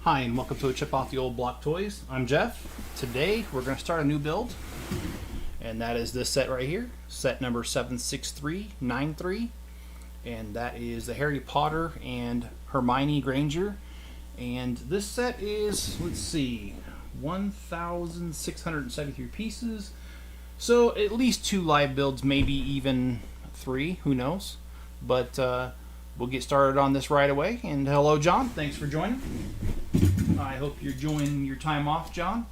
Hi, and welcome to a Chip Off the Old Block Toys. I'm Jeff. Today we're going to start a new build, and that is this set right here, set number 76393, and that is the Harry Potter and Hermione Granger. And this set is, let's see, 1,673 pieces, so at least 2 live builds, maybe even 3, who knows. But we'll get started on this right away. And hello, John. Thanks for joining. I hope you're enjoying your time off, John.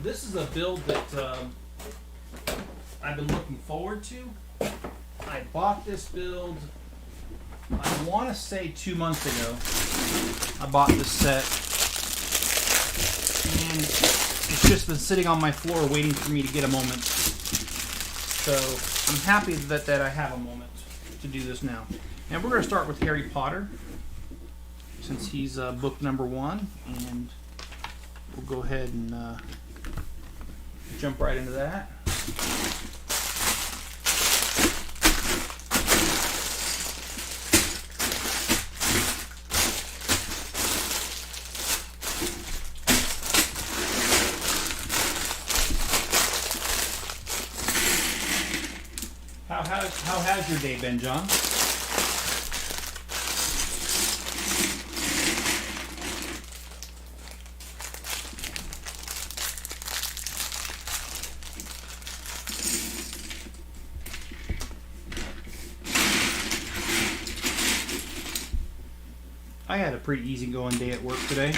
This is a build that I've been looking forward to. I bought this build, I want to say 2 months ago. I bought this set, and it's just been sitting on my floor waiting for me to get a moment. So I'm happy that I have a moment to do this now. And we're going to start with Harry Potter, since he's book number 1, and we'll go ahead and jump right into that. How has your day been, John? I had a pretty easygoing day at work today.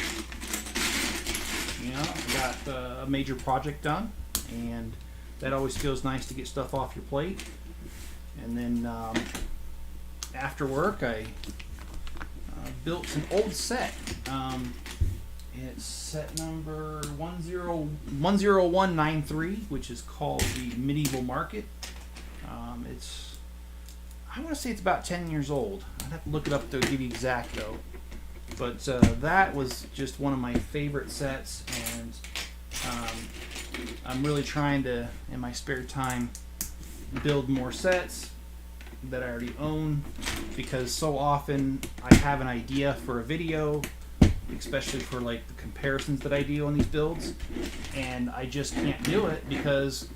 You know, I got a major project done, and that always feels nice to get stuff off your plate. And then after work, I built an old set. It's set number 10193, which is called the Medieval Market. I want to say it's about 10 years old. I'd have to look it up to give you exact though. But that was just one of my favorite sets, and I'm really trying to, in my spare time, build more sets that I already own, because so often I have an idea for a video, especially for like the comparisons that I do on these builds, and I just can't do it because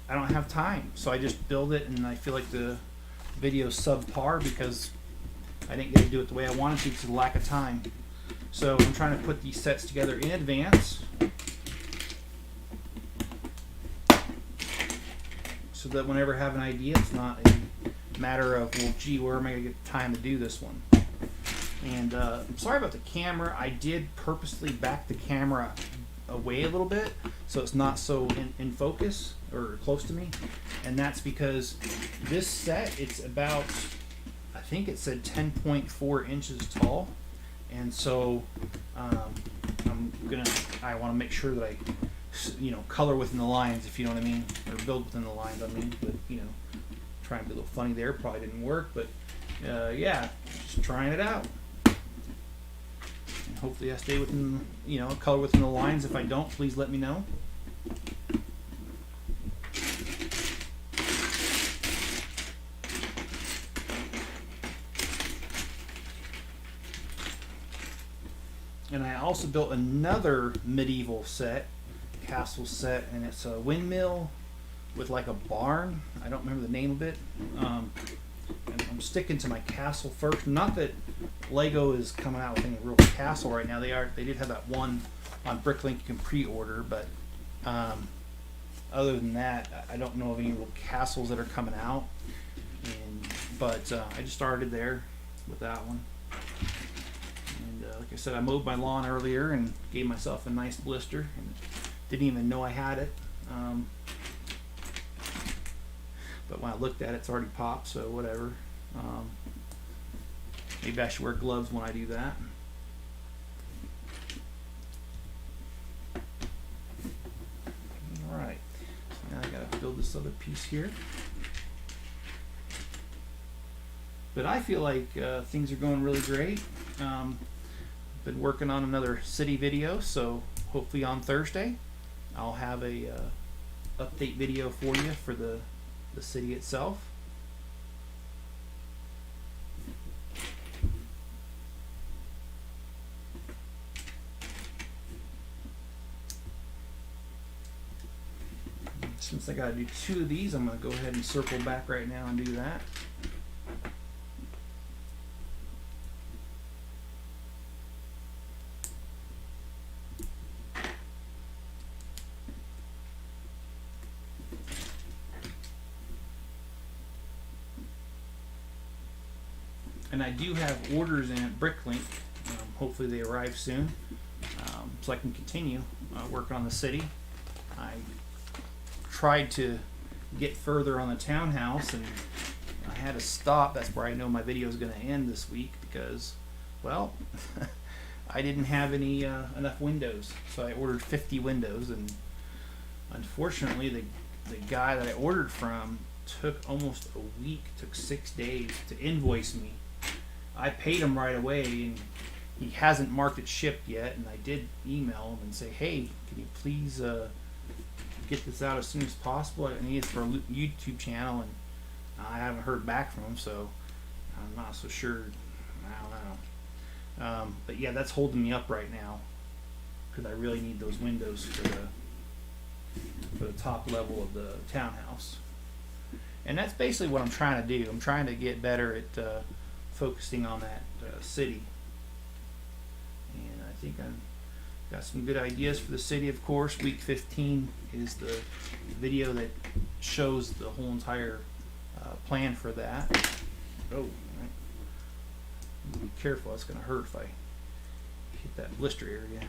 I don't have time. So I just build it, and I feel like the video's subpar because I didn't get to do it the way I wanted to because of lack of time. So I'm trying to put these sets together in advance, so that whenever I have an idea, it's not a matter of, well, gee, where am I going to get time to do this one? And I'm sorry about the camera. I did purposely back the camera away a little bit so it's not so in focus or close to me. And that's because this set, it's about, I think it said 10.4 inches tall. And so I want to make sure that I, color within the lines, if you know what I mean, or build within the lines, I mean, but, trying to be a little funny there, probably didn't work, but, yeah, just trying it out. And hopefully I stay within, color within the lines. If I don't, please let me know. And I also built another medieval set, castle set, and it's a windmill with like a barn. I don't remember the name of it. And I'm sticking to my castle first. Not that Lego is coming out with any real castle right now. They did have that one on Bricklink you can pre-order, but other than that, I don't know of any real castles that are coming out. But I just started there with that one. Like I said, I mowed my lawn earlier and gave myself a nice blister, and didn't even know I had it. But when I looked at it, it's already popped, so whatever. Maybe I should wear gloves when I do that. Alright, so now I gotta build this other piece here. But I feel like things are going really great. Been working on another city video, so hopefully on Thursday I'll have a update video for you for the city itself. Since I got to do 2 of these, I'm going to go ahead and circle back right now and do that. And I do have orders in at Bricklink. Hopefully they arrive soon, so I can continue working on the city. I tried to get further on the townhouse, and I had to stop. That's where I know my video is going to end this week because, well, I didn't have any enough windows. So I ordered 50 windows, and unfortunately the guy that I ordered from took almost a week, took 6 days to invoice me. I paid him right away, and he hasn't marked it shipped yet, and I did email him and say, hey, can you please get this out as soon as possible? I need it for a YouTube channel, and I haven't heard back from him, so I'm not so sure. I don't know. But yeah, that's holding me up right now because I really need those windows for the top level of the townhouse. And that's basically what I'm trying to do. I'm trying to get better at focusing on that city. And I think I've got some good ideas for the city, of course. Week 15 is the video that shows the whole entire plan for that. Oh, right. Be careful, that's going to hurt if I hit that blister area.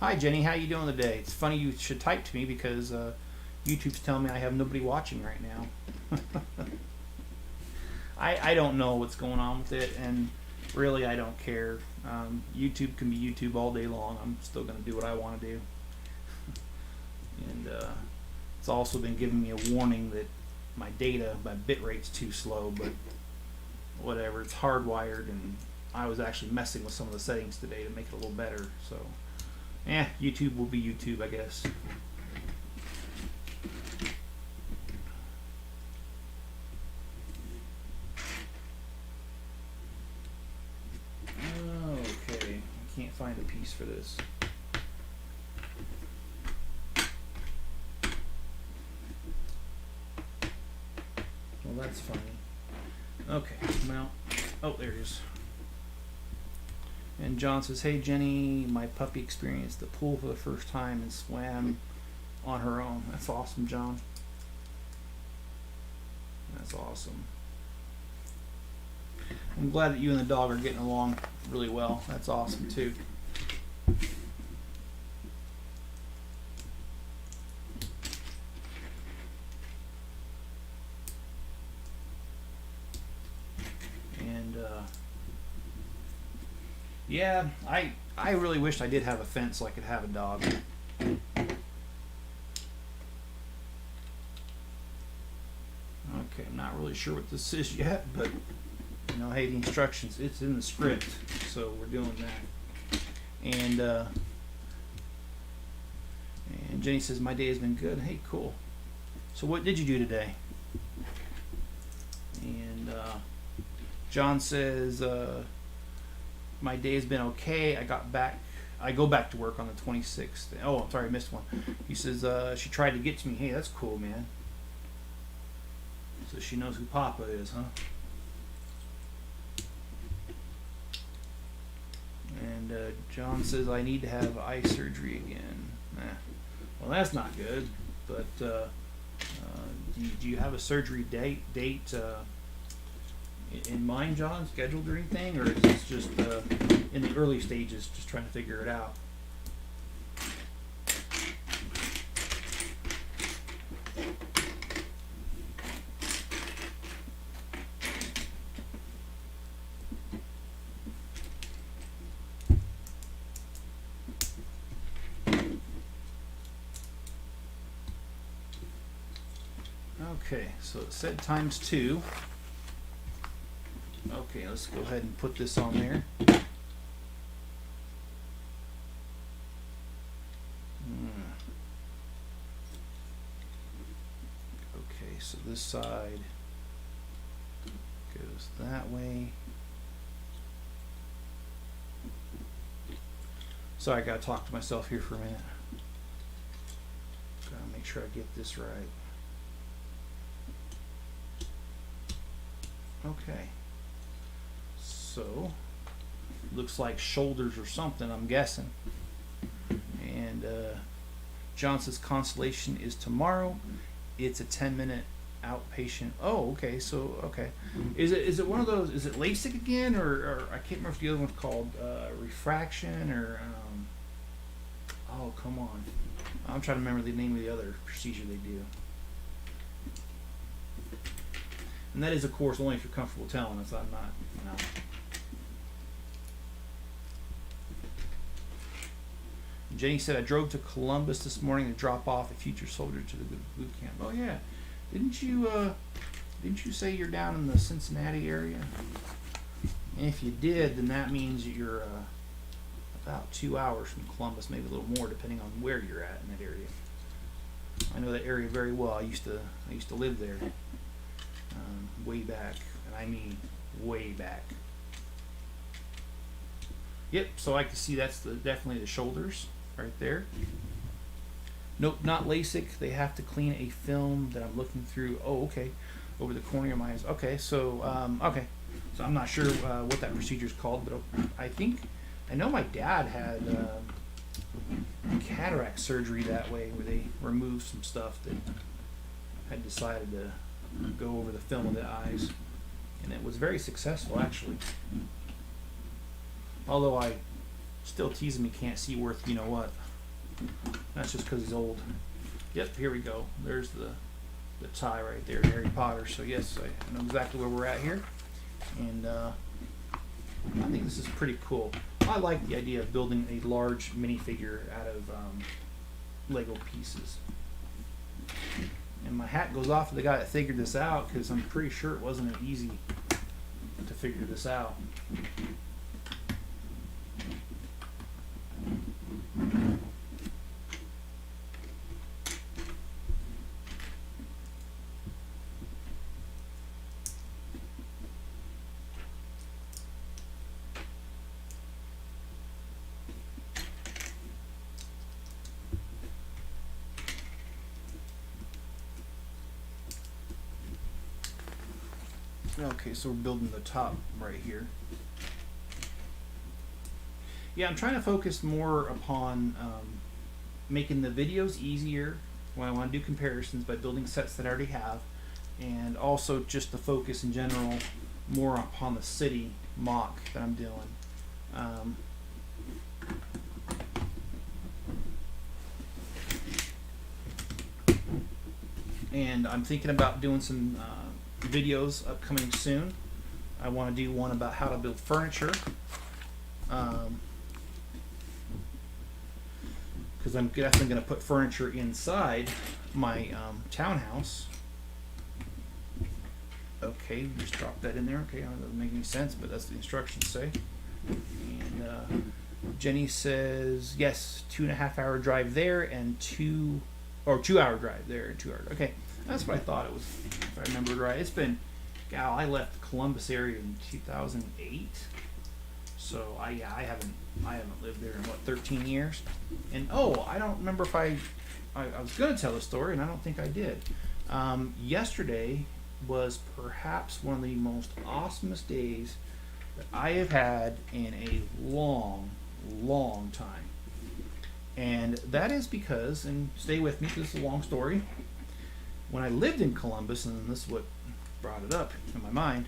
Hi Jenny, how you doing today? It's funny you should type to me because YouTube's telling me I have nobody watching right now. I don't know what's going on with it, and really I don't care. YouTube can be YouTube all day long. I'm still going to do what I want to do. And it's also been giving me a warning that my data, my bit rate's too slow, but whatever, it's hardwired, and I was actually messing with some of the settings today to make it a little better. So YouTube will be YouTube, I guess. Okay, I can't find a piece for this. Well, that's funny. Okay, well, oh, there it is. And John says, hey Jenny, my puppy experienced the pool for the first time and swam on her own. That's awesome, John. That's awesome. I'm glad that you and the dog are getting along really well. That's awesome too. And yeah, I really wished I did have a fence so I could have a dog. Okay, I'm not really sure what this is yet, but you know, hey, the instructions, it's in the script, so we're doing that. And Jenny says, my day has been good. Hey, cool. So what did you do today? And John says, my day has been okay. I go back to work on the 26th. Oh, I'm sorry, I missed one. He says, she tried to get to me. Hey, that's cool, man. So she knows who Papa is, huh? And John says, I need to have eye surgery again. Well, that's not good. But do you have a surgery date in mind, John, scheduled or anything? Or is this just in the early stages, just trying to figure it out? Okay, so it said ×2. Okay, let's go ahead and put this on there. Okay, so this side goes that way. Sorry, I gotta talk to myself here for a minute. Gotta make sure I get this right. Okay. So, looks like shoulders or something, I'm guessing. And Johnson's constellation is tomorrow. It's a 10-minute outpatient. Oh, okay. So, okay. Is it one of those? Is it LASIK again, or I can't remember if the other one's called refraction or. Oh, come on. I'm trying to remember the name of the other procedure they do. And that is, of course, only if you're comfortable telling us. I'm not, you know. Jenny said, I drove to Columbus this morning to drop off a future soldier to the boot camp. Oh, yeah. Didn't you say you're down in the Cincinnati area? And if you did, then that means you're about 2 hours from Columbus, maybe a little more, depending on where you're at in that area. I know that area very well. I used to live there way back, and I mean way back. Yep. So I can see that's definitely the shoulders right there. Nope, not LASIK. They have to clean a film that I'm looking through. Oh, okay. Over the cornea of my eyes. Okay, so okay. So I'm not sure what that procedure is called, but I know my dad had cataract surgery that way, where they removed some stuff that had decided to go over the film of the eyes, and it was very successful actually. Although I still tease him he can't see worth you know what. That's just because he's old. Yep, here we go. There's the tie right there, Harry Potter. So yes, I know exactly where we're at here, and I think this is pretty cool. I like the idea of building a large minifigure out of Lego pieces. And my hat goes off to the guy that figured this out, because I'm pretty sure it wasn't easy to figure this out. Okay, so we're building the top right here. Yeah, I'm trying to focus more upon making the videos easier when I want to do comparisons by building sets that I already have, and also just the focus in general more upon the city mock that I'm doing. And I'm thinking about doing some videos upcoming soon. I want to do one about how to build furniture, because I'm definitely going to put furniture inside my townhouse. Okay, just drop that in there. Okay, that doesn't make any sense, but that's the instructions say. And Jenny says yes, 2.5 hour drive there and 2 hour drive there and 2 hours. Okay, that's what I thought it was, if I remember right. It's been, I left the Columbus area in 2008, so I haven't lived there in 13 years. And I don't remember if I was gonna tell a story, and I don't think I did. Yesterday was perhaps one of the most awesomest days that I have had in a long time. And that is because, and stay with me, this is a long story. When I lived in Columbus, and this is what brought it up in my mind,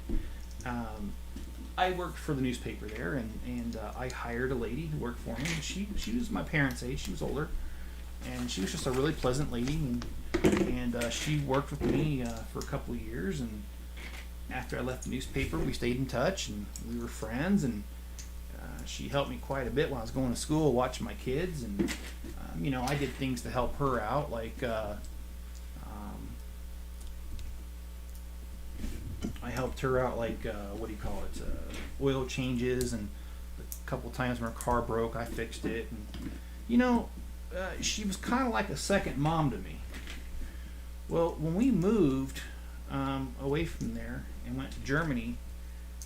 I worked for the newspaper there, and I hired a lady to work for me. And she was my parents' age. She was older, and she was just a really pleasant lady. And she worked with me for a couple of years. And after I left the newspaper, we stayed in touch, and we were friends. And she helped me quite a bit when I was going to school, watching my kids. And I did things to help her out, like I I helped her out, like, what do you call it, oil changes, and a couple times when her car broke, I fixed it. And, she was kind of like a second mom to me. Well, when we moved away from there and went to Germany,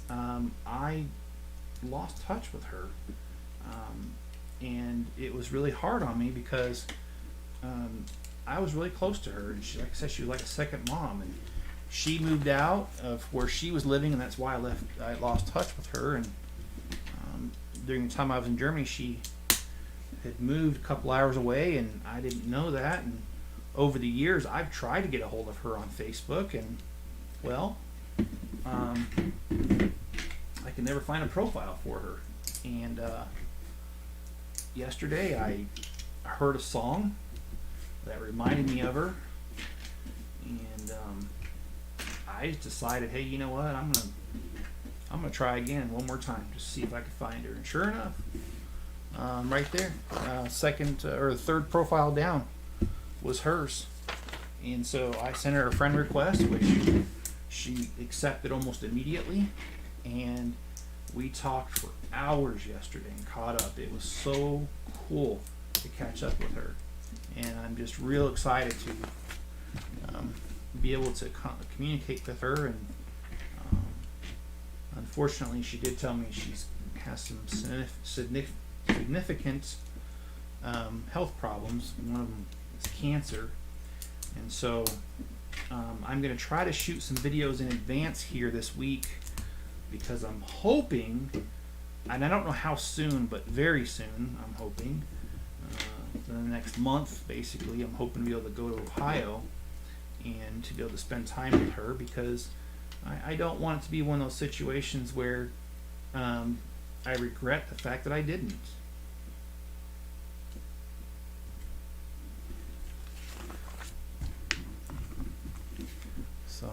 I lost touch with her. And it was really hard on me because I was really close to her. And she, like I said, she was like a second mom. And she moved out of where she was living, and that's why I lost touch with her. And during the time I was in Germany, she had moved a couple hours away, and I didn't know that. And over the years, I've tried to get a hold of her on Facebook, and well, I can never find a profile for her. And yesterday, I heard a song that reminded me of her, and I just decided, hey, you know what? I'm gonna try again one more time, just see if I can find her. And sure enough, right there, second or third profile down was hers. And so I sent her a friend request, which she accepted almost immediately, and we talked for hours yesterday and caught up. It was so cool to catch up with her, and I'm just real excited to be able to communicate with her. And unfortunately, she did tell me she has some significant health problems. One of them is cancer, and so I'm going to try to shoot some videos in advance here this week, because I'm hoping, and I don't know how soon, but very soon, I'm hoping, in the next month, basically, I'm hoping to be able to go to Ohio and to be able to spend time with her, because I don't want it to be one of those situations where I regret the fact that I didn't. So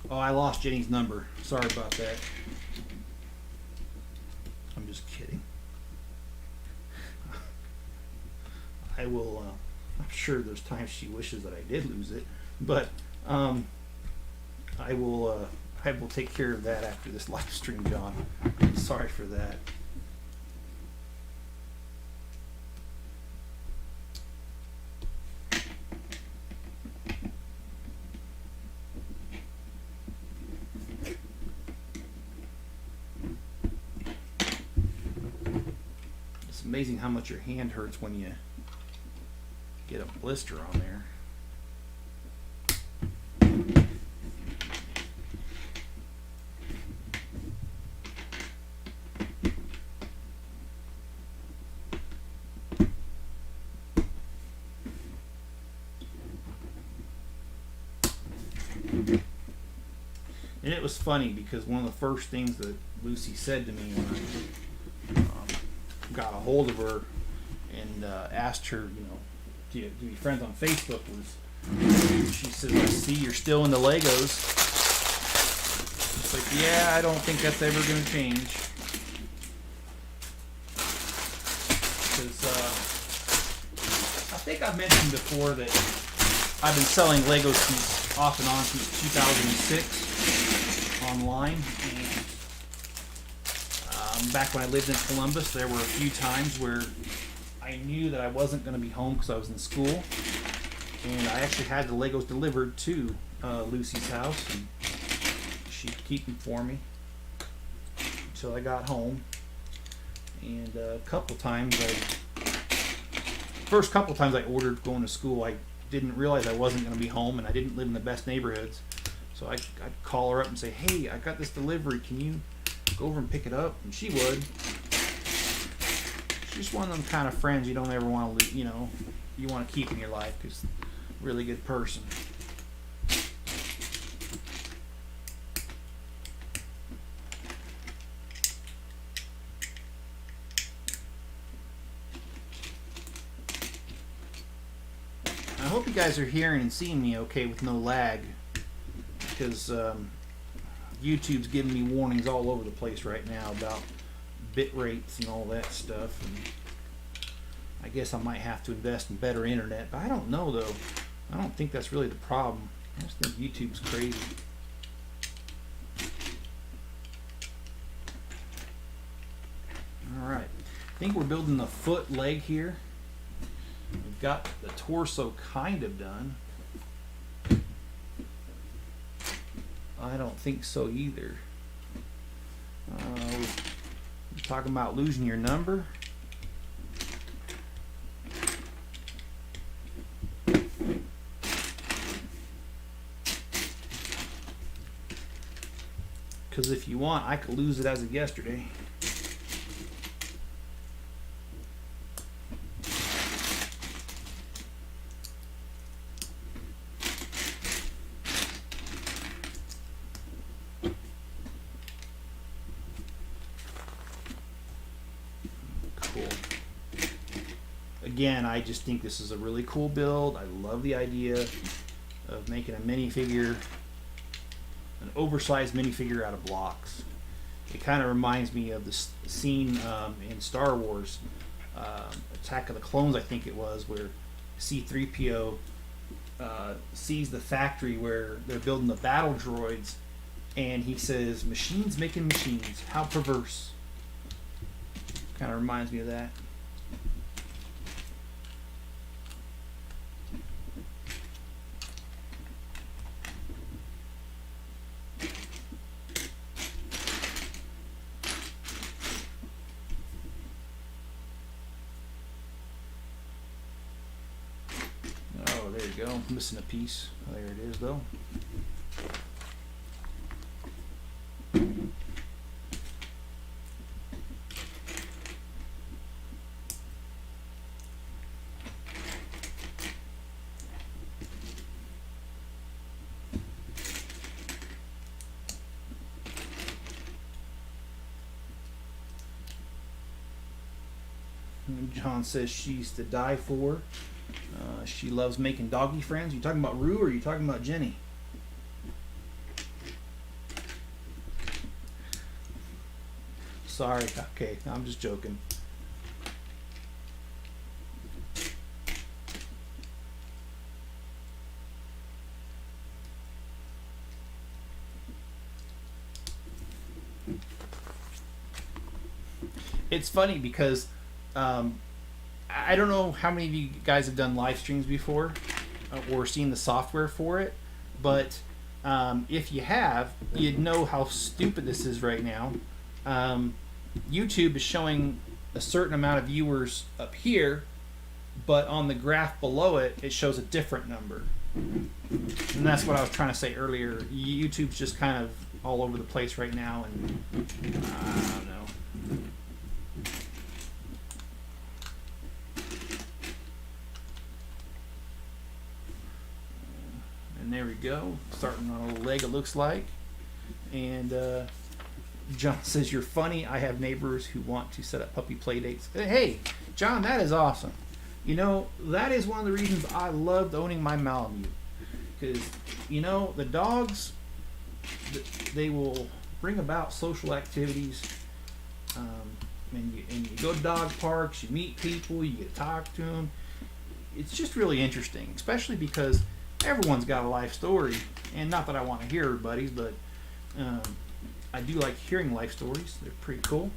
oh, I lost Jenny's number. Sorry about that. I'm just kidding. I will, I'm sure there's times she wishes that I did lose it, but I will take care of that after this live stream, John. Sorry for that. Amazing how much your hand hurts when you get a blister on there. And it was funny because one of the first things that Lucy said to me when I got a hold of her and asked her, do you be friends on Facebook, was she said, I see you're still into Legos. It's like, yeah, I don't think that's ever going to change. Because I think I've mentioned before that I've been selling Legos since off and on since 2006 online. And back when I lived in Columbus, there were a few times where I knew that I wasn't going to be home because I was in school, and I actually had the Legos delivered to Lucy's house, and she'd keep them for me until I got home. And first couple times I ordered going to school, I didn't realize I wasn't going to be home, and I didn't live in the best neighborhoods, so I'd call her up and say, hey, I got this delivery, can you go over and pick it up? And she would. She's one of them kind of friends you don't ever want to, you want to keep in your life, because really good person. hope you guys are hearing and seeing me okay with no lag, because YouTube's giving me warnings all over the place right now about bit rates and all that stuff. And I guess I might have to invest in better internet, but I don't know though. I don't think that's really the problem. I just think YouTube's crazy. Alright, I think we're building the foot leg here. We've got the torso kind of done. I don't think so either. We're talking about losing your number. Because if you want, I could lose it as of yesterday. Cool. Again, I just think this is a really cool build. I love the idea of making a minifigure, an oversized minifigure out of blocks. It kind of reminds me of the scene in Star Wars, Attack of the Clones, I think it was, where C-3PO sees the factory where they're building the battle droids, and he says, "Machines making machines, how perverse." Kind of reminds me of that. There you go. Missing a piece. Oh, there it is, though. John says she's to die for. She loves making doggy friends. You talking about Rue or are you talking about Jenny? Sorry. Okay, I'm just joking. It's funny because I don't know how many of you guys have done live streams before or seen the software for it, but if you have, you'd know how stupid this is right now. YouTube is showing a certain amount of viewers up here, but on the graph below it, it shows a different number. And that's what I was trying to say earlier. YouTube's just kind of all over the place right now, and I don't know. And there we go, starting on a leg, it looks like. And John says, "You're funny. I have neighbors who want to set up puppy play dates." Hey, John, that is awesome. You know, that is one of the reasons I loved owning my Malamute. Because, you know, the dogs, they will bring about social activities. And you go to dog parks, you meet people, you get to talk to them. It's just really interesting, especially because everyone's got a life story. And not that I want to hear everybody's, but I do like hearing life stories. They're pretty cool.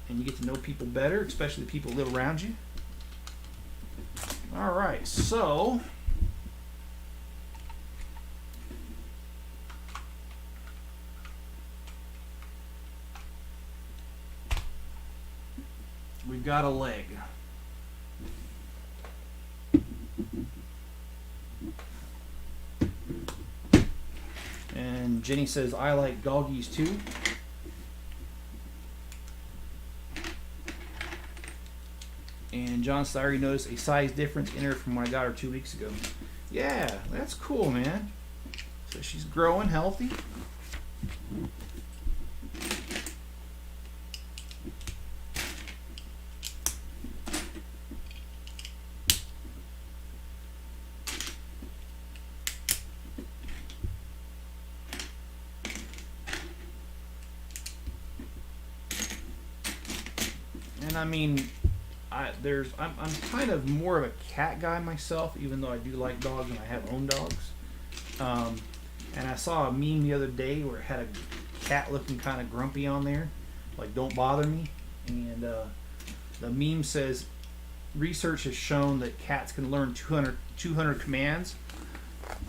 And you get to know people better, especially the people who live around you. Alright, so we've got a leg. And Jenny says, "I like doggies too." And John said, "I already noticed a size difference in her from when I got her 2 weeks ago." Yeah, that's cool, man. So she's growing healthy. And I mean, I'm kind of more of a cat guy myself, even though I do like dogs and I have owned dogs. And I saw a meme the other day where it had a cat looking kind of grumpy on there, like "Don't bother me," and the meme says, "Research has shown that cats can learn 200 commands,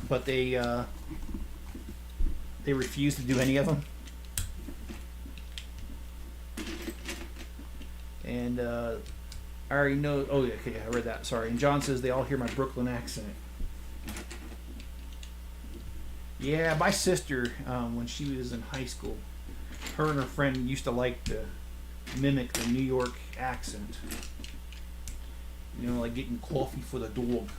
but they refuse to do any of them." And I already know. Oh, yeah, okay, I read that. Sorry. And John says they all hear my Brooklyn accent. Yeah, my sister, when she was in high school, her and her friend used to like to mimic the New York accent. You know, like getting coffee for the dog.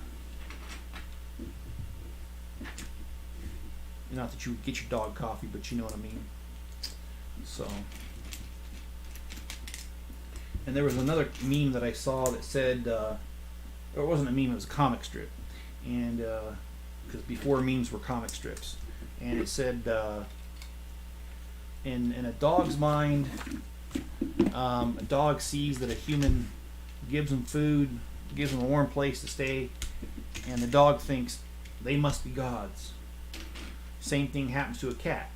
Not that you would get your dog coffee, but you know what I mean. So. And there was another meme that I saw that said, or it wasn't a meme, it was a comic strip. And, because before memes were comic strips. And it said, in a dog's mind, a dog sees that a human gives him food, gives him a warm place to stay, and the dog thinks they must be gods. Same thing happens to a cat.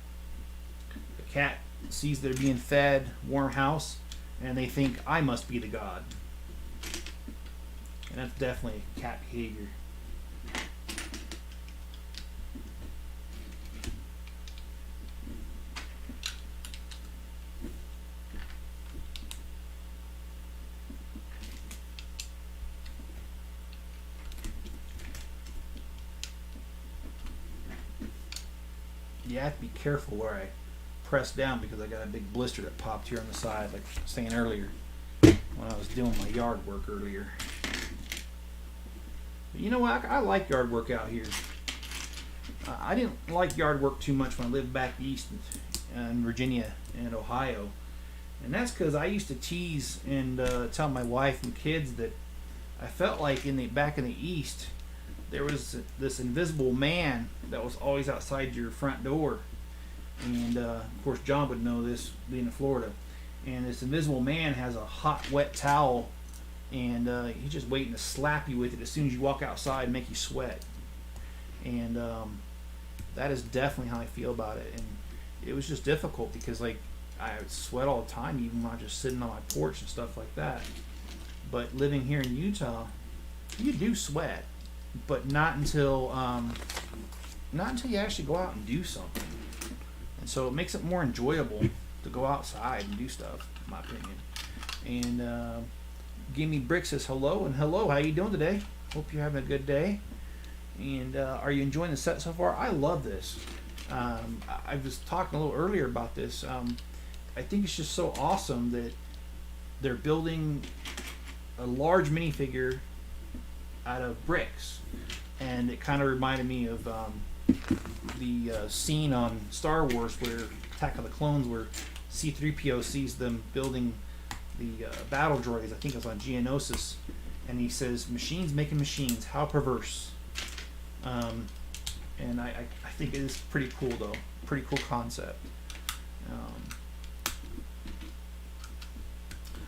The cat sees they're being fed, warm house, and they think I must be the god. And that's definitely cat behavior. Yeah, I have to be careful where I press down because I got a big blister that popped here on the side, like I was saying earlier when I was doing my yard work earlier. But you know what? I like yard work out here. I didn't like yard work too much when I lived back east in Virginia and Ohio. And that's because I used to tease and tell my wife and kids that I felt like back in the east, there was this invisible man that was always outside your front door. And of course John would know this being in Florida. And this invisible man has a hot wet towel, and he's just waiting to slap you with it as soon as you walk outside and make you sweat. And that is definitely how I feel about it. And it was just difficult because like I would sweat all the time, even when I was just sitting on my porch and stuff like that. But living here in Utah, you do sweat, but not until you actually go out and do something. And so it makes it more enjoyable to go outside and do stuff, in my opinion. And Gimme Brick says hello, and hello, how you doing today? Hope you're having a good day. And are you enjoying the set so far? I love this. I was talking a little earlier about this. I think it's just so awesome that they're building a large minifigure out of bricks. And it kind of reminded me of the scene on Star Wars where Attack of the Clones, where C-3PO sees them building the battle droids. I think it was on Geonosis, and he says, "Machines making machines, how perverse." And I think it is pretty cool, though. Pretty cool concept.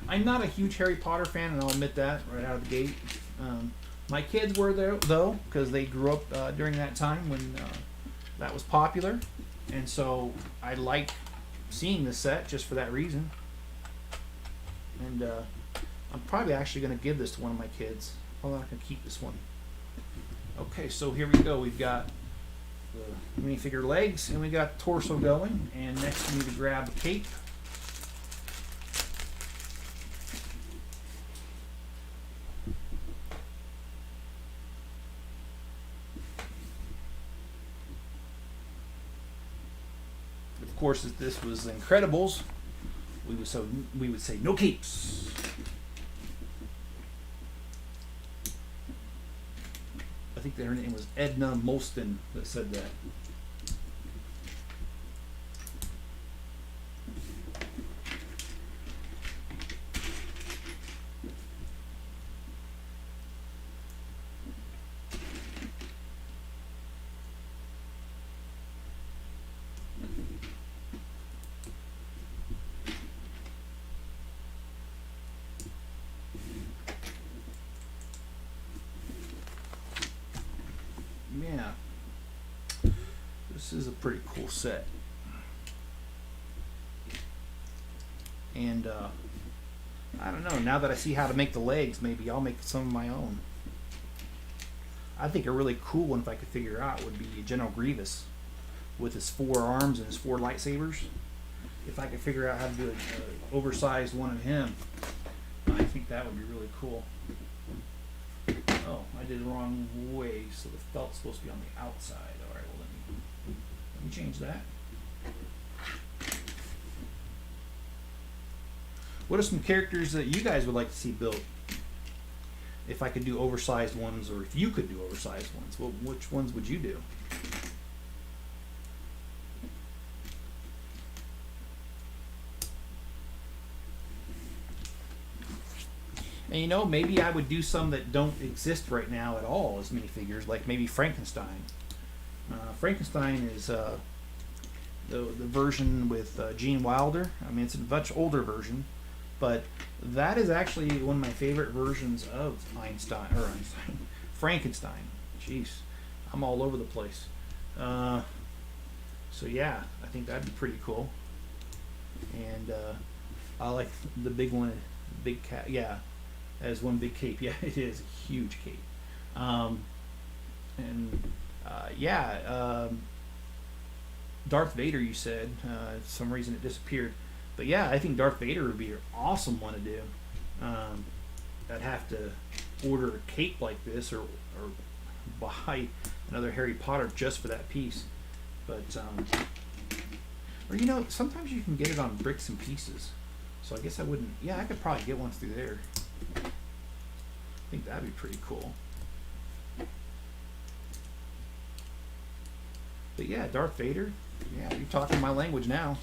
I'm not a huge Harry Potter fan, and I'll admit that right out of the gate. My kids were there, though, because they grew up during that time when that was popular. And so I like seeing the set just for that reason. And I'm probably actually going to give this to one of my kids. I'm not going to keep this one. Okay, so here we go. We've got the minifigure legs, and we got torso going. And next we need to grab the cape. Of course, if this was Incredibles, we would say no capes. I think that her name was Edna Molston that said that. yeah, this is a pretty cool set. And I don't know, now that I see how to make the legs, maybe I'll make some of my own. I think a really cool one, if I could figure out, would be General Grievous with his 4 arms and his 4 lightsabers. If I could figure out how to do an oversized one of him, I think that would be really cool. Oh, I did it the wrong way, so the felt's supposed to be on the outside. Alright, well let me change that. What are some characters that you guys would like to see built? If I could do oversized ones, or if you could do oversized ones, which ones would you do? And you know, maybe I would do some that don't exist right now at all as minifigures, like maybe Frankenstein. Frankenstein is the version with Gene Wilder. I mean, it's a much older version, but that is actually one of my favorite versions of Frankenstein. Jeez, I'm all over the place. So yeah, I think that'd be pretty cool. And I like the big one, big cat. Yeah, as one big cape. Yeah, it is a huge cape. Darth Vader, you said. For some reason it disappeared. But yeah, I think Darth Vader would be an awesome one to do. I'd have to order a cape like this, or buy another Harry Potter just for that piece. But or you know, sometimes you can get it on bricks and pieces. So I guess I wouldn't. Yeah, I could probably get one through there. I think that'd be pretty cool. But yeah, Darth Vader. Yeah, you're talking my language now.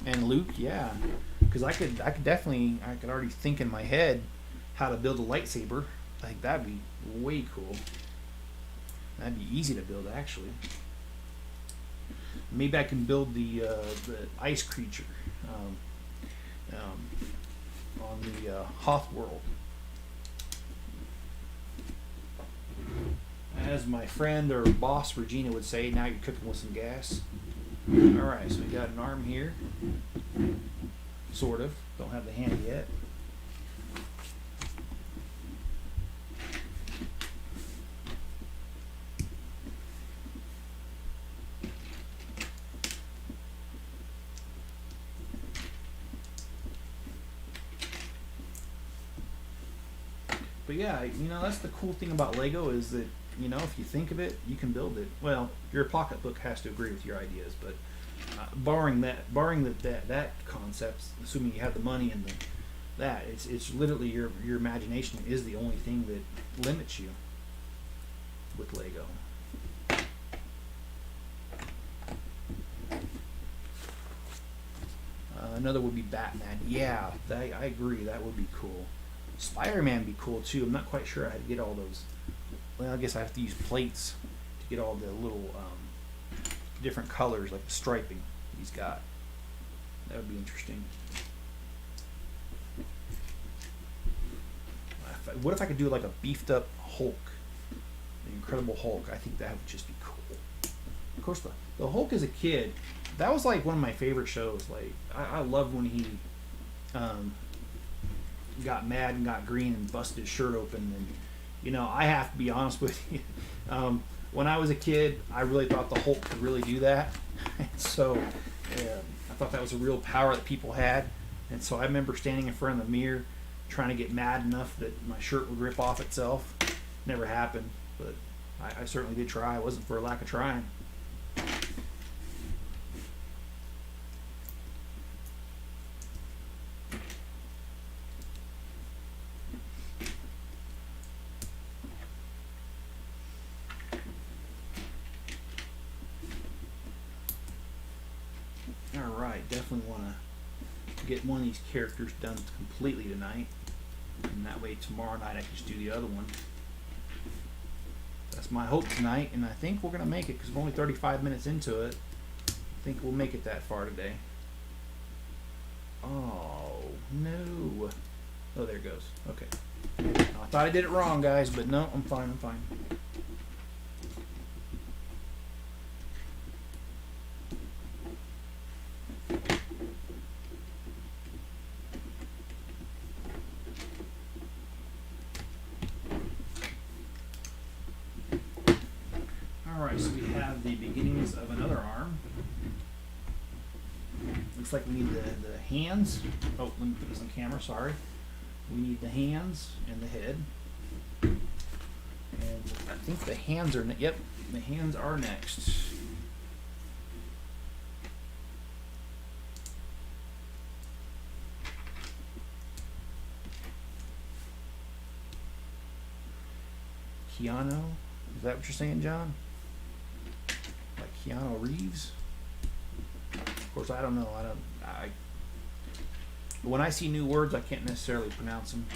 And Luke, yeah, because I could already think in my head how to build a lightsaber. I think that'd be way cool. That'd be easy to build, actually. Maybe I can build the ice creature on the Hoth world. As my friend or boss Regina would say, now you're cooking with some gas. Alright, so we got an arm here. Sort of. Don't have the hand yet. But yeah, you know, that's the cool thing about Lego is that, you know, if you think of it, you can build it. Well, your pocketbook has to agree with your ideas, but barring that concept, assuming you have the money and it's literally your imagination is the only thing that limits you with Lego. Another would be Batman. Yeah, I agree. That would be cool. Spider-Man would be cool too. I'm not quite sure how to get all those. Well, I guess I have to use plates to get all the little different colors, like the striping he's got. That would be interesting. What if I could do like a beefed up Hulk? The Incredible Hulk. I think that would just be cool. Of course, the Hulk as a kid, that was like one of my favorite shows. Like I loved when he got mad and got green and busted his shirt open. And you know, I have to be honest with you. When I was a kid, I really thought the Hulk could really do that. And so I thought that was a real power that people had. And so I remember standing in front of the mirror trying to get mad enough that my shirt would rip off itself. Never happened, but I certainly did try. It wasn't for a lack of trying. Alright, definitely want to get one of these characters done completely tonight. And that way tomorrow night I can just do the other one. That's my hope tonight, and I think we're going to make it because we're only 35 minutes into it. I think we'll make it that far today. Oh, no. Oh, there it goes. Okay. I thought I did it wrong, guys, but no, I'm fine. Alright, so we have the beginnings of another arm. Looks like we need the hands. Oh, let me put this on camera, sorry. We need the hands and the head. And I think the hands are, yep, the hands are next. Keanu, is that what you're saying, John? Like Keanu Reeves? Of course, I don't know. When I see new words, I can't necessarily pronounce them.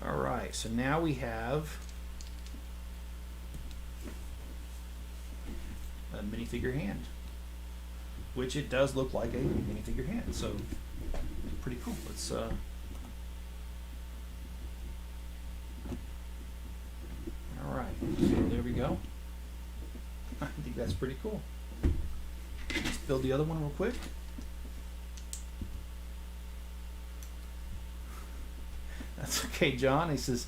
All right, so now we have a minifigure hand, which it does look like a minifigure hand. So pretty cool. Let's all right, so there we go. I think that's pretty cool. Let's build the other one real quick. That's okay, John. He says,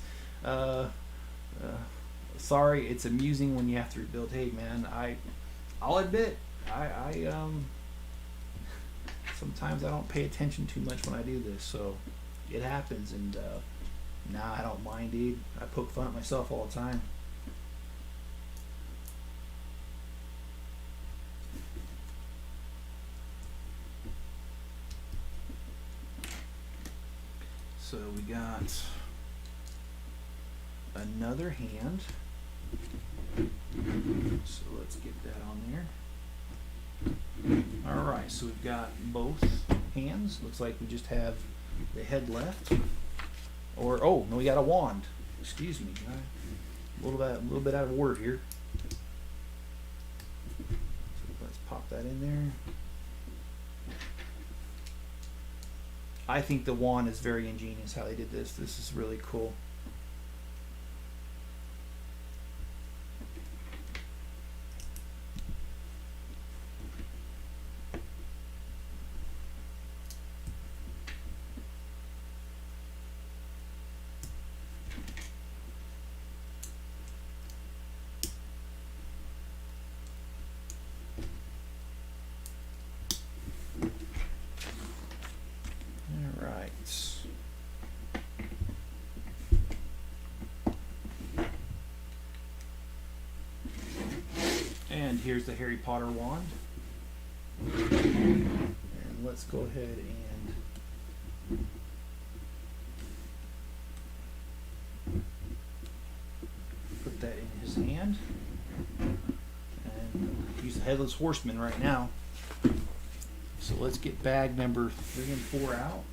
sorry, it's amusing when you have to rebuild. Hey man, I'll admit, I sometimes I don't pay attention too much when I do this, so it happens, and nah, I don't mind, dude. I poke fun at myself all the time. So we got another hand. So let's get that on there. Alright, so we've got both hands. Looks like we just have the head left. Or, oh, no, we got a wand. Excuse me, a little bit out of order here. So let's pop that in there. I think the wand is very ingenious how they did this. This is really cool. And here's the Harry Potter wand. And let's go ahead and put that in his hand. And use the Headless Horseman right now. So let's get bag number 3 and 4 out.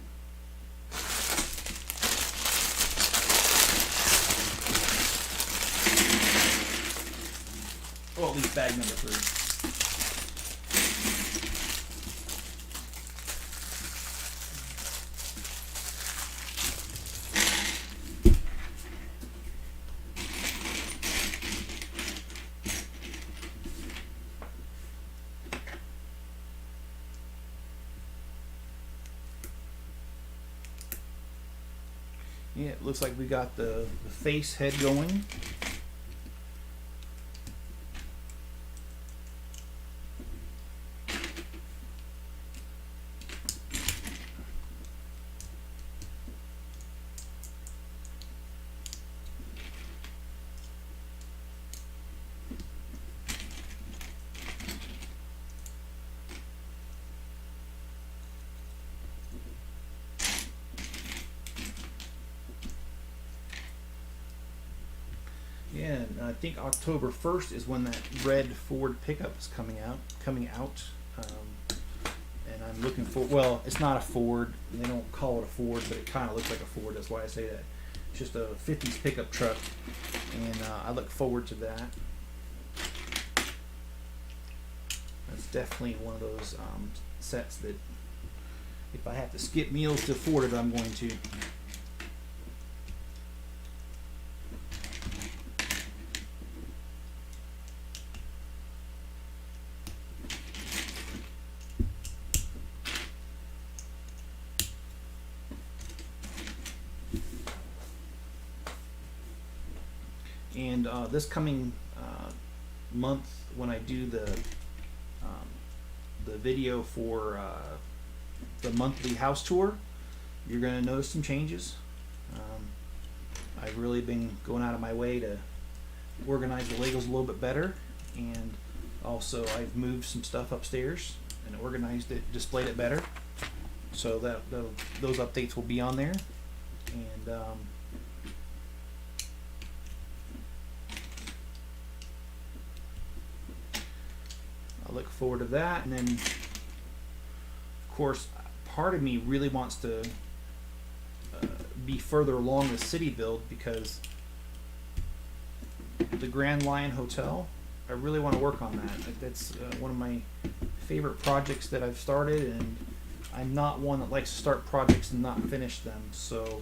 Well, at least bag number 3. Yeah, it looks like we got the face head going. Yeah, and I think October 1st is when that red Ford pickup is coming out. And I'm looking for, well, it's not a Ford. They don't call it a Ford, but it kind of looks like a Ford. That's why I say that. It's just a 50s pickup truck, and I look forward to that. That's definitely one of those sets that if I have to skip meals to afford it, I'm going to. And this coming month, when I do the video for the monthly house tour, you're going to notice some changes. I've really been going out of my way to organize the Legos a little bit better, and also I've moved some stuff upstairs and organized it, displayed it better, so that those updates will be on there. And I look forward to that. And then, of course, part of me really wants to be further along the city build, because the Grand Lion Hotel, I really want to work on that. That's one of my favorite projects that I've started, and I'm not one that likes to start projects and not finish them. So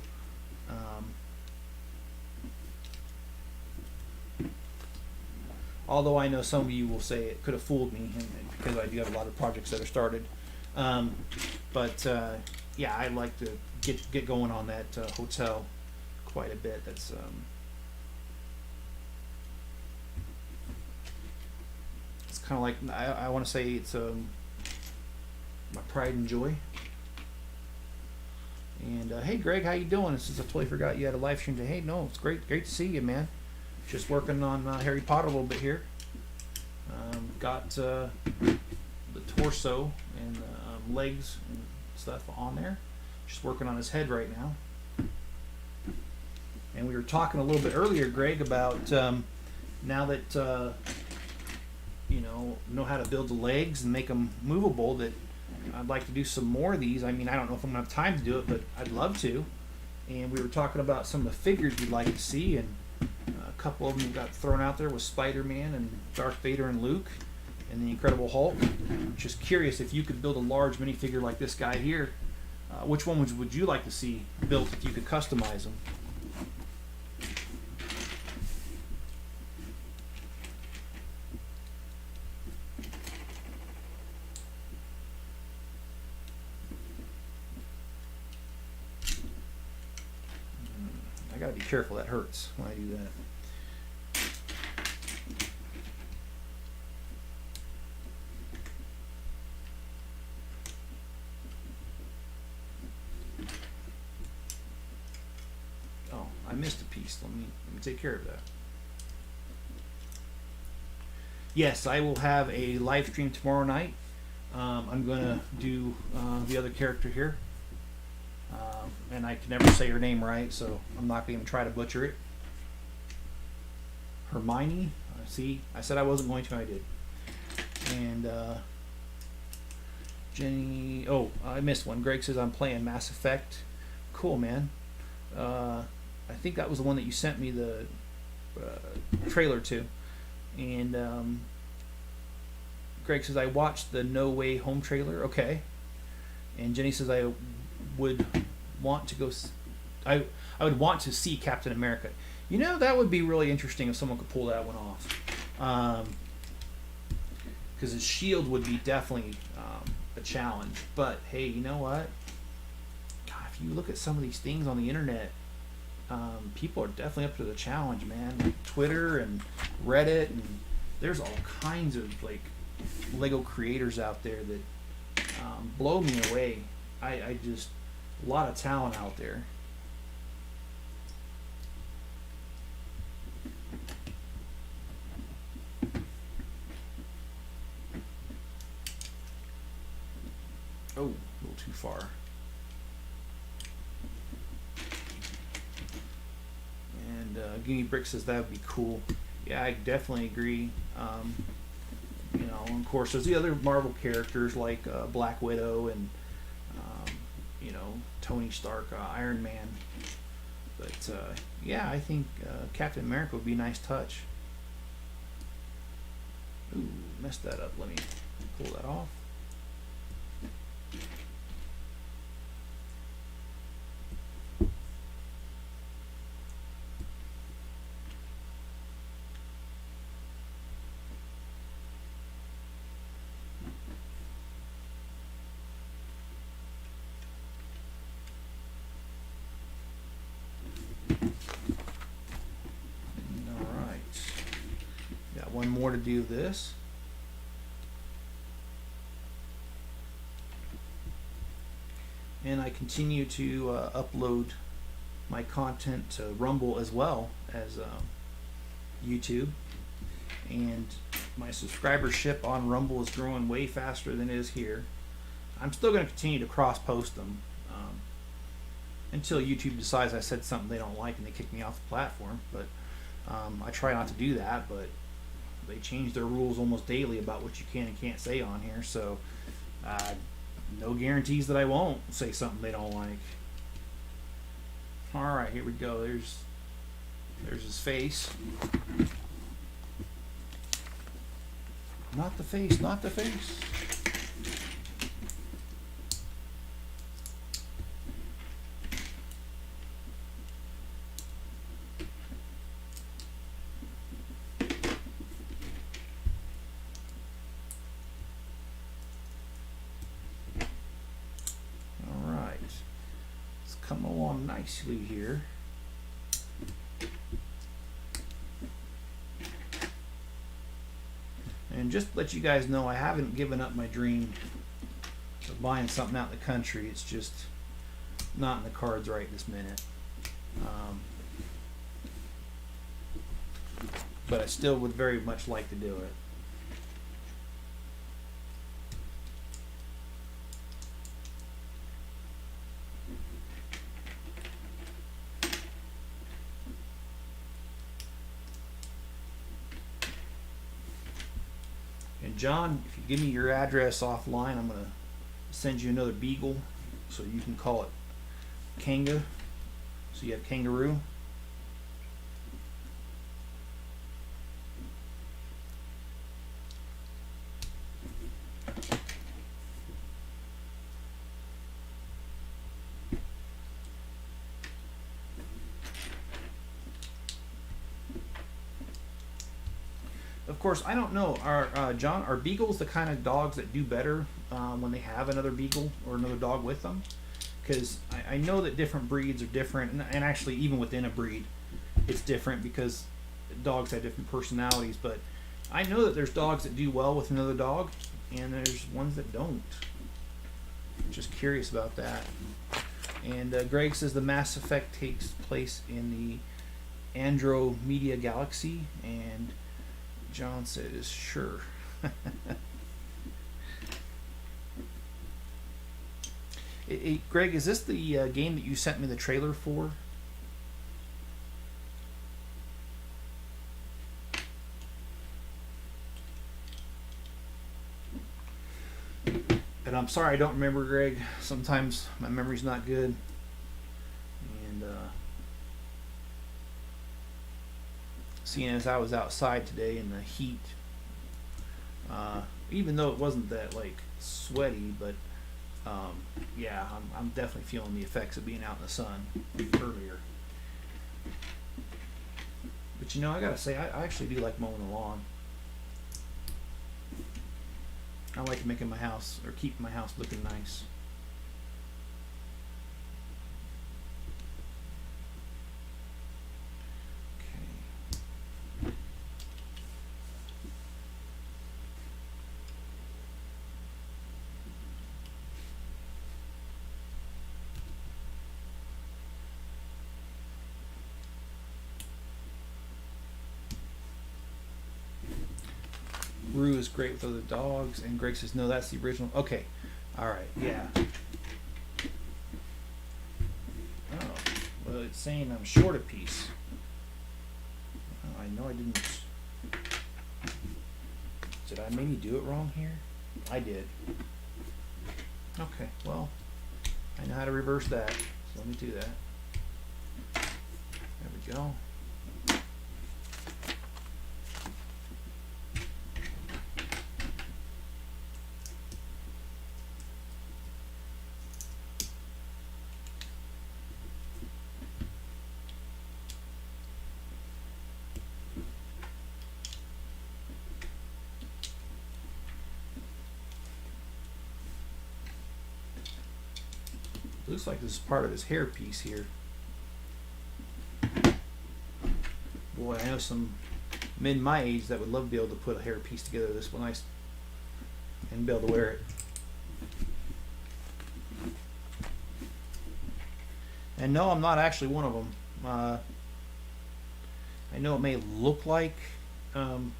although I know some of you will say it could have fooled me, and because I do have a lot of projects that are started, but yeah, I like to get going on that hotel quite a bit. That's it's kind of like, I want to say it's my pride and joy. And hey Greg, how you doing? Since I totally forgot you had a live stream today. Hey, no, it's great to see you, man. Just working on Harry Potter a little bit here. Got the torso and legs and stuff on there. Just working on his head right now. And we were talking a little bit earlier, Greg, about now that you know how to build the legs and make them movable, that I'd like to do some more of these. I mean, I don't know if I'm going to have time to do it, but I'd love to. And we were talking about some of the figures we'd like to see, and a couple of them got thrown out there with Spider-Man and Darth Vader and Luke and the Incredible Hulk. Just curious if you could build a large minifigure like this guy here. Which one would you like to see built if you could customize them? I gotta be careful, that hurts when I do that. I missed a piece. Let me take care of that. Yes, I will have a live stream tomorrow night. I'm going to do the other character here. And I can never say her name right, so I'm not going to even try to butcher it. Hermione. See, I said I wasn't going to, I did. And Jenny. Oh, I missed one. Greg says I'm playing Mass Effect. Cool, man. I think that was the one that you sent me the trailer to. And Greg says I watched the No Way Home trailer. Okay. And Jenny says I would want to go. I would want to see Captain America. You know, that would be really interesting if someone could pull that one off. Because his shield would be definitely a challenge. But hey, you know what? God, if you look at some of these things on the internet, people are definitely up to the challenge, man. Like Twitter and Reddit, and there's all kinds of like Lego creators out there that blow me away. I just, a lot of talent out there. Oh, a little too far. Guinea Brick says that would be cool. Yeah, I definitely agree. You know, and of course, there's the other Marvel characters like Black Widow and you know, Tony Stark, Iron Man. But yeah, I think Captain America would be a nice touch. Ooh, messed that up. Let me pull that off. one more to do this. And I continue to upload my content to Rumble as well as YouTube. And my subscribership on Rumble is growing way faster than it is here. I'm still going to continue to cross-post them until YouTube decides I said something they don't like and they kick me off the platform. But I try not to do that, but they change their rules almost daily about what you can and can't say on here. So no guarantees that I won't say something they don't like. All right, here we go. There's his face. Not the face, not the face. All right. It's coming along nicely here. And just to let you guys know, I haven't given up my dream of buying something out in the country. It's just not in the cards right this minute. But I still would very much like to do it. And John, if you give me your address offline, I'm going to send you another beagle so you can call it Kanga. So you have kangaroo. Of course, I don't know. John, are beagles the kind of dogs that do better when they have another beagle or another dog with them? Because I know that different breeds are different, and actually even within a breed, it's different because dogs have different personalities. But I know that there's dogs that do well with another dog, and there's ones that don't. Just curious about that. And Greg says the Mass Effect takes place in the Andromeda Galaxy, and John says, sure. Greg, is this the game that you sent me the trailer for? And I'm sorry I don't remember, Greg. Sometimes my memory's not good. And seeing as I was outside today in the heat, even though it wasn't that like sweaty, but yeah, I'm definitely feeling the effects of being out in the sun earlier. But you know, I gotta say, I actually do like mowing the lawn. I like making my house, or keeping my house looking nice. Rue is great with other dogs, and Greg says, no, that's the original. Okay, alright, yeah. Oh, well, it's saying I'm short a piece. Oh, I know I didn't. Did I maybe do it wrong here? I did. Okay, well, I know how to reverse that, so let me do that. There we go. Looks like this is part of his hair piece here. Boy, I know some men my age that would love to be able to put a hair piece together this one nice and be able to wear it. And no, I'm not actually one of them. I know it may look like I'm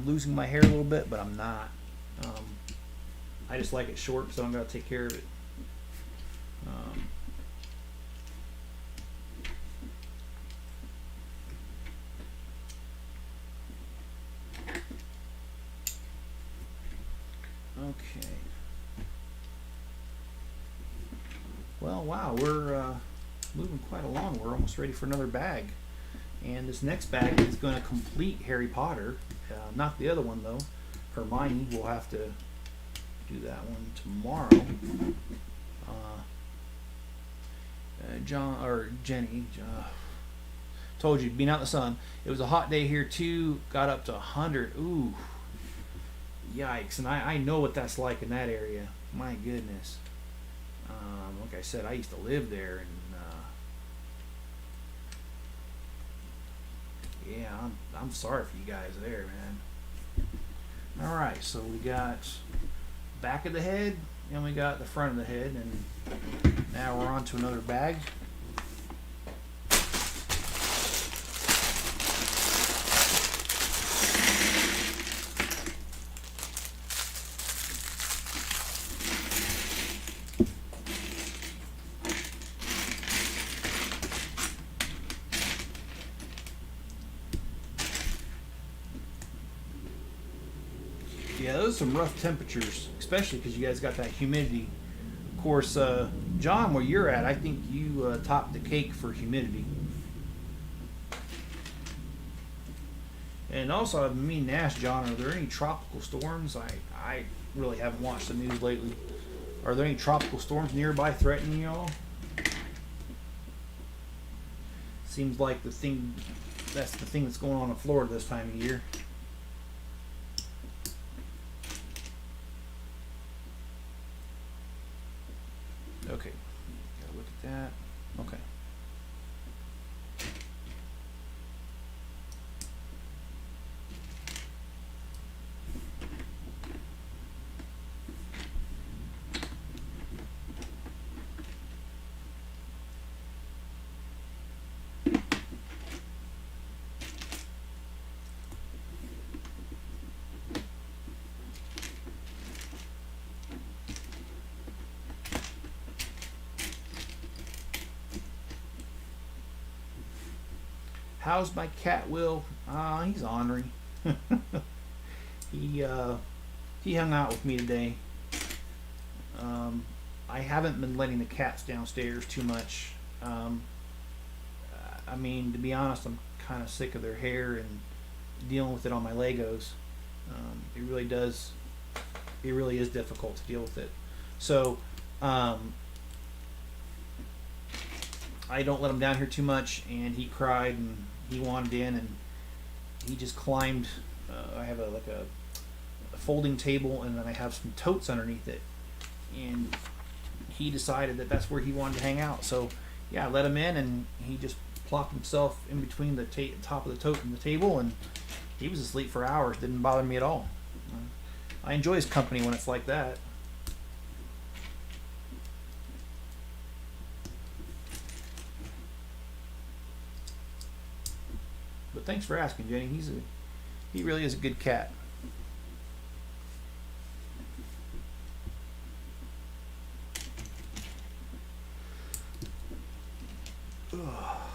losing my hair a little bit, but I'm not. I just like it short, so I'm going to take care of it. Okay. Well, wow, we're moving quite along. We're almost ready for another bag. And this next bag is going to complete Harry Potter. Not the other one, though. Hermione, we'll have to do that one tomorrow. John, or Jenny, told you, being out in the sun. It was a hot day here, too. Got up to 100. Ooh. Yikes. And I know what that's like in that area. My goodness. Like I said, I used to live there, and yeah, I'm sorry for you guys there, man. All right, so we got back of the head, and we got the front of the head, and now we're on to another bag. Yeah, those are some rough temperatures, especially because you guys got that humidity. Of course, John, where you're at, I think you topped the cake for humidity. And also, I've been meaning to ask John, are there any tropical storms? I really haven't watched the news lately. Are there any tropical storms nearby threatening y'all? Seems like that's the thing that's going on in Florida this time of year. Okay, gotta look at that. Okay. How's my cat, Will? He's ornery. He hung out with me today. I haven't been letting the cats downstairs too much. I mean, to be honest, I'm kind of sick of their hair and dealing with it on my Legos. It really is difficult to deal with it. So, I don't let him down here too much, and he cried and he wanted in, and he just climbed. I have a folding table, and then I have some totes underneath it, and he decided that that's where he wanted to hang out. So yeah, I let him in, and he just plopped himself in between the top of the tote and the table, and he was asleep for hours. Didn't bother me at all. I enjoy his company when it's like that. But thanks for asking, Jenny. He really is a good cat.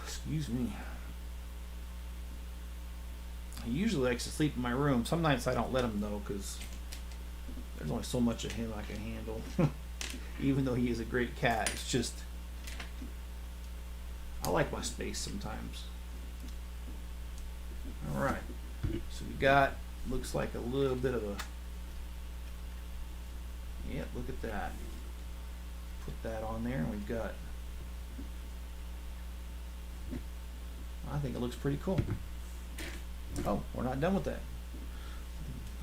Excuse me. He usually likes to sleep in my room. Some nights I don't let him though, because there's only so much of him I can handle. Even though he is a great cat, it's just I like my space sometimes. Alright, so we got, looks like a little bit of a, yep, look at that. Put that on there, and we've got, I think it looks pretty cool. Oh, we're not done with that.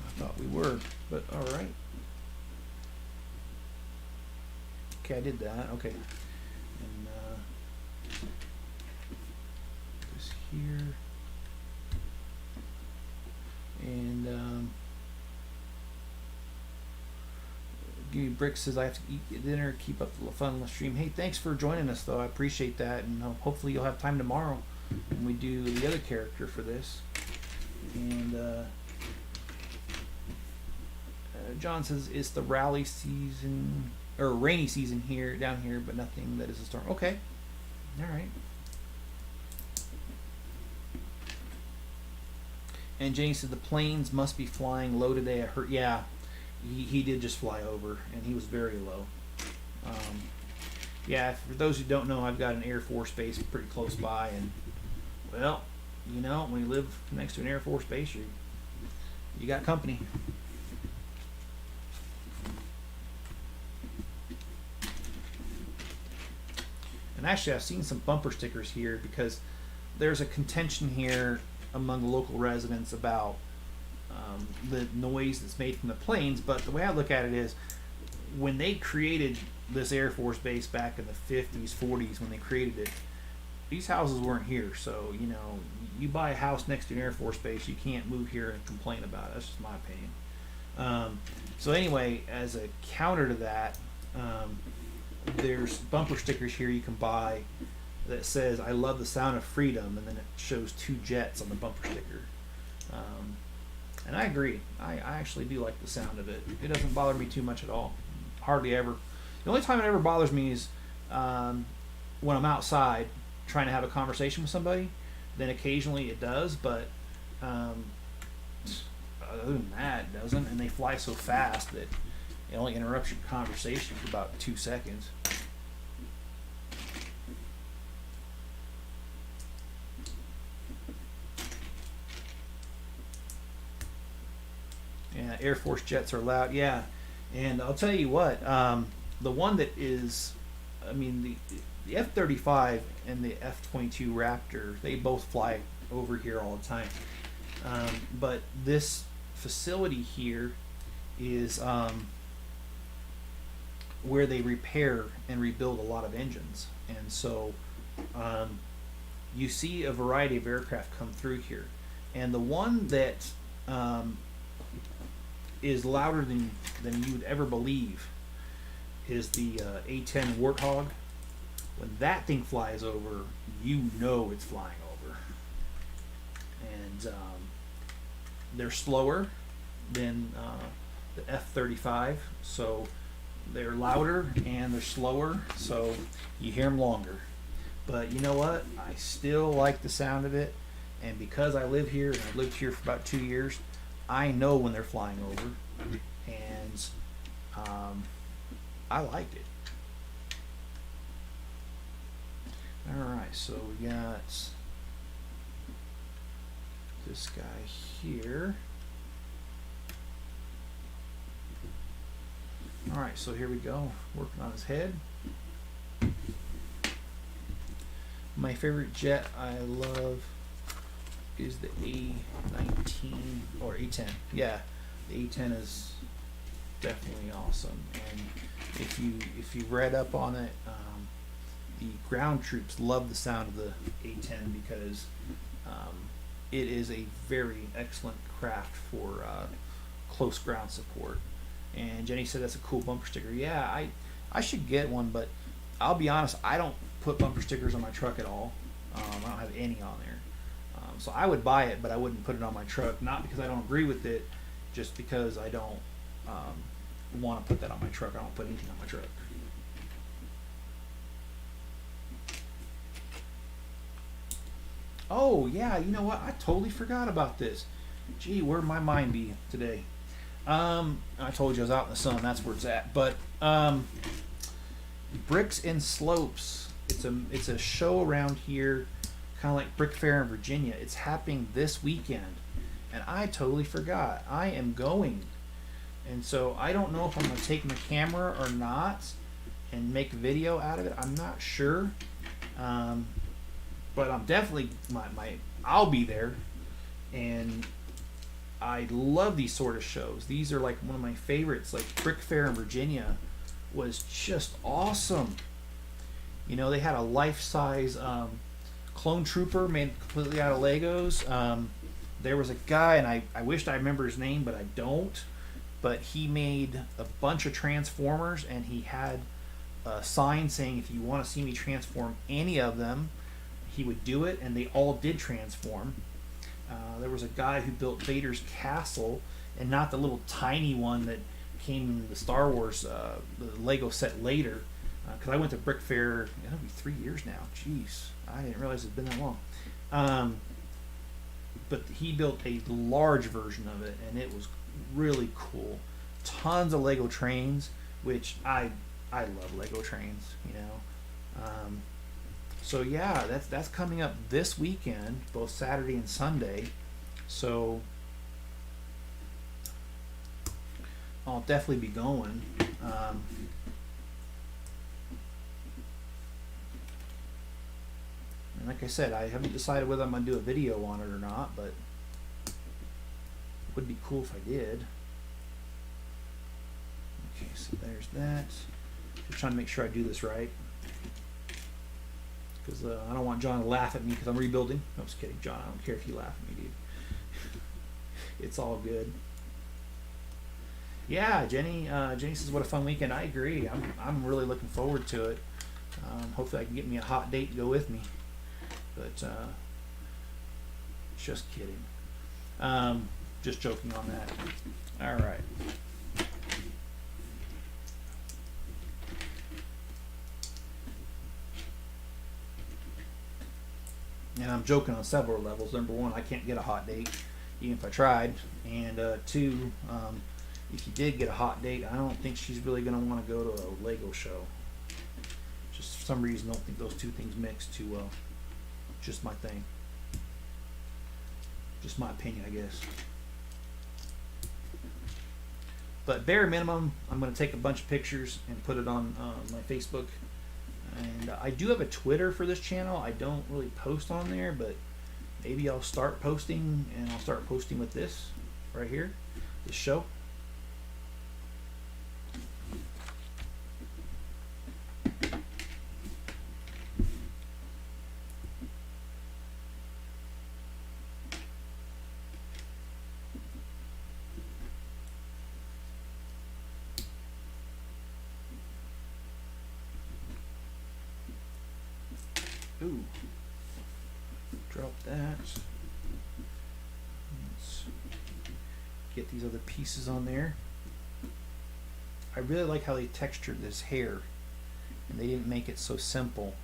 I thought we were, but alright. Okay, I did that, okay. And this here. And Brick says I have to eat dinner, keep up the fun on the stream. Hey, thanks for joining us, though. I appreciate that, and hopefully you'll have time tomorrow when we do the other character for this. And John says it's the rally season or rainy season here down here, but nothing that is a storm. Okay, all right. And Jenny said the planes must be flying low today. I heard, yeah. He did just fly over, and he was very low. Yeah, for those who don't know, I've got an Air Force base pretty close by, and, well, you know, when you live next to an Air Force base, you got company. And actually, I've seen some bumper stickers here because there's a contention here among the local residents about the noise that's made from the planes, but the way I look at it is when they created this Air Force base back in the 50s, 40s, when they created it, these houses weren't here. So, you know, you buy a house next to an Air Force base, you can't move here and complain about it. That's just my opinion. So anyway, as a counter to that, there's bumper stickers here you can buy that says I love the sound of freedom, and then it shows 2 jets on the bumper sticker. And I agree. I actually do like the sound of it. It doesn't bother me too much at all. Hardly ever. The only time it ever bothers me is when I'm outside trying to have a conversation with somebody. Then occasionally it does, but other than that, it doesn't. And they fly so fast that it only interrupts your conversation for about 2 seconds. Yeah, Air Force jets are loud. Yeah, and I'll tell you what, the one that is, I mean, the F-35 and the F-22 Raptor, they both fly over here all the time. But this facility here is where they repair and rebuild a lot of engines. And so you see a variety of aircraft come through here. And the one that is louder than you would ever believe is the A-10 Warthog. When that thing flies over, you know it's flying over. And they're slower than the F-35, so they're louder and they're slower, so you hear them longer. But you know what? I still like the sound of it, and because I live here, and I've lived here for about 2 years, I know when they're flying over, and I like it. Alright, so we got this guy here. Alright, so here we go, working on his head. My favorite jet I love is the A-19 or A-10. Yeah, the A-10 is definitely awesome. And if you read up on it, the ground troops love the sound of the A-10 because it is a very excellent craft for close ground support. And Jenny said that's a cool bumper sticker. Yeah, I should get one, but I'll be honest, I don't put bumper stickers on my truck at all. I don't have any on there. So I would buy it, but I wouldn't put it on my truck. Not because I don't agree with it, just because I don't want to put that on my truck. I don't put anything on my truck. Oh, yeah, you know what? I totally forgot about this. Gee, where'd my mind be today? I told you I was out in the sun. That's where it's at. But Bricks and Slopes. It's a show around here, kind of like Brick Fair in Virginia. It's happening this weekend, and I totally forgot. I am going, and so I don't know if I'm going to take my camera or not and make a video out of it. I'm not sure, but I'm definitely I'll be there, and I love these sort of shows. These are like one of my favorites. Like Brick Fair in Virginia was just awesome. You know, they had a life-size clone trooper made completely out of Legos. there was a guy, and I wished I remember his name, but I don't. But he made a bunch of Transformers, and he had a sign saying, if you want to see me transform any of them, he would do it, and they all did transform. There was a guy who built Vader's castle, and not the little tiny one that came in the Star Wars the Lego set later. Because I went to Brick Fair, it'll be 3 years now. Jeez, I didn't realize it's been that long. But he built a large version of it, and it was really cool. Tons of Lego trains, which I love Lego trains, you know. So yeah, that's coming up this weekend, both Saturday and Sunday. So I'll definitely be going. And like I said, I haven't decided whether I'm going to do a video on it or not, but it would be cool if I did. Okay, so there's that. Just trying to make sure I do this right. Because I don't want John to laugh at me because I'm rebuilding. No, I'm just kidding, John. I don't care if you laugh at me, dude. It's all good. Yeah, Jenny. Jenny says, "What a fun weekend." I agree. I'm really looking forward to it. Hopefully, I can get me a hot date to go with me. But just kidding. Just joking on that. All right. And I'm joking on several levels. Number one, I can't get a hot date, even if I tried. And two, if you did get a hot date, I don't think she's really going to want to go to a Lego show. Just for some reason, I don't think those two things mix too well. Just my thing. Just my opinion, I guess. But bare minimum, I'm going to take a bunch of pictures and put it on my Facebook. And I do have a Twitter for this channel. I don't really post on there, but maybe I'll start posting, and I'll start posting with this right here, this show. Ooh, drop that. Let's get these other pieces on there. I really like how they textured this hair, and they didn't make it so simple.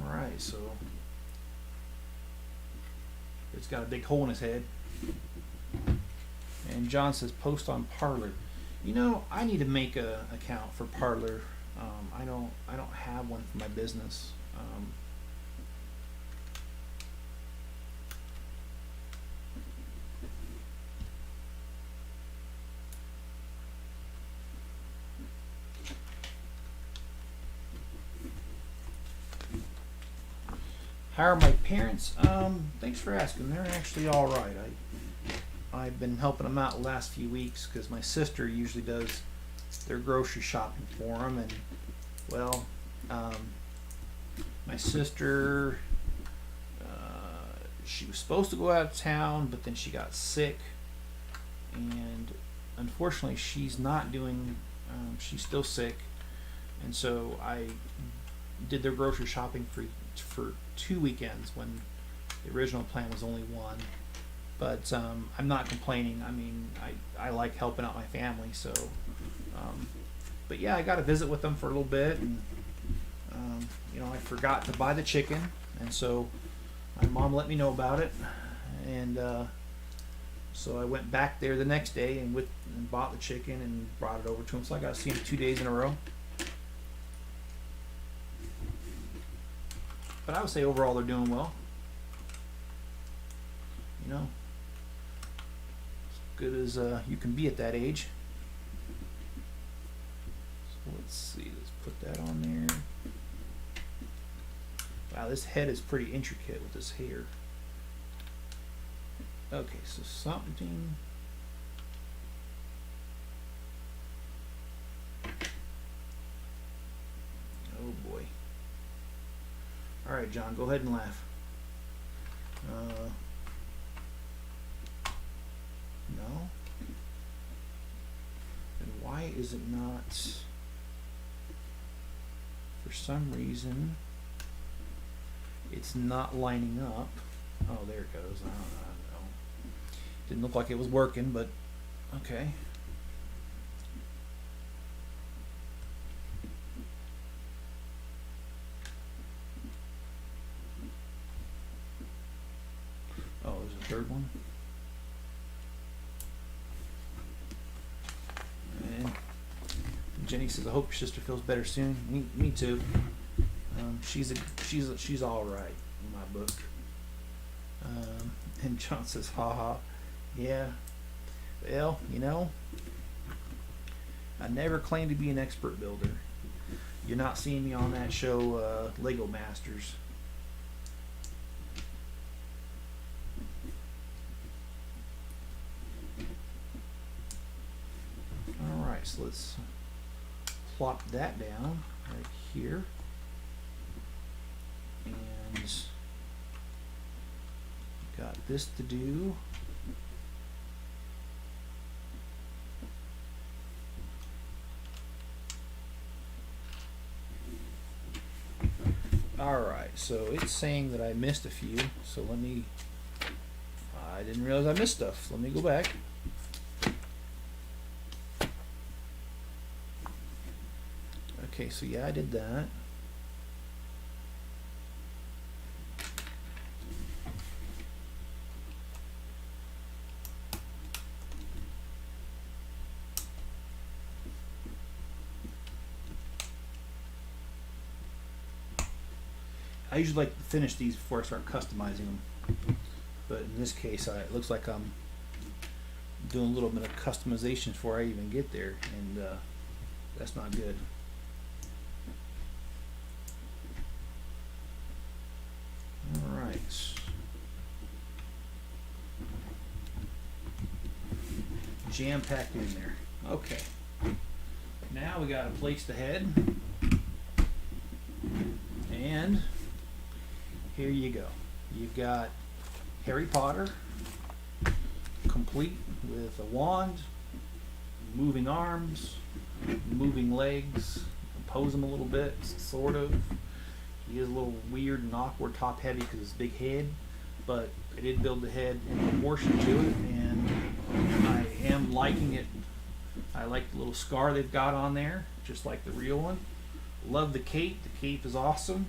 Alright, so it's got a big hole in his head. And John says, post on Parler. You know, I need to make a account for Parler. I don't have one for my business. How are my parents? Thanks for asking. They're actually all right. I've been helping them out the last few weeks because my sister usually does their grocery shopping for them, and well, my sister, she was supposed to go out of town, but then she got sick, and unfortunately she's not doing, she's still sick, and so I did their grocery shopping for 2 weekends when the original plan was only one. But I'm not complaining. I mean, I like helping out my family. So, but yeah, I got to visit with them for a little bit, and you know, I forgot to buy the chicken, and so my mom let me know about it, and so I went back there the next day and bought the chicken and brought it over to them. So I got to see them 2 days in a row. But I would say overall they're doing well. You know, as good as you can be at that age. So let's see, let's put that on there. Wow, this head is pretty intricate with this hair. Okay, so something. Oh boy. right, John. Go ahead and laugh. No. And why is it not? For some reason, it's not lining up. Oh, there it goes. I don't know. Didn't look like it was working, but okay. Oh, there's a third one. And Jenny says, "I hope your sister feels better soon." Me too. She's all right in my book. And John says, "Ha. Yeah. Well, you know, I never claimed to be an expert builder. You're not seeing me on that show, Lego Masters." Alright, so let's plop that down right here. And got this to do. Alright, so it's saying that I missed a few, so I didn't realize I missed stuff. Let me go back. Okay, so yeah, I did that. I usually like to finish these before I start customizing them, but in this case it looks like I'm doing a little bit of customization before I even get there, and that's not good. Alright, jam-packed in there. Okay, now we got to place the head, and here you go. You've got Harry Potter, complete with a wand, moving arms, moving legs. Pose him a little bit, sort of. He is a little weird and awkward, top heavy because of his big head, but I did build the head in proportion to it, and I am liking it. I like the little scar they've got on there, just like the real one. Love the cape. The cape is awesome.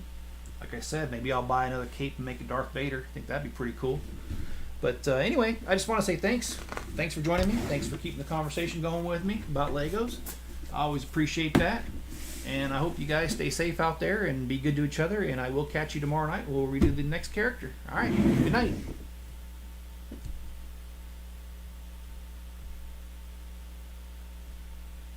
Like I said, maybe I'll buy another cape and make a Darth Vader. I think that'd be pretty cool. But anyway, I just want to say thanks. Thanks for joining me. Thanks for keeping the conversation going with me about Legos. I always appreciate that. And I hope you guys stay safe out there and be good to each other. And I will catch you tomorrow night. We'll redo the next character. All right. Good night.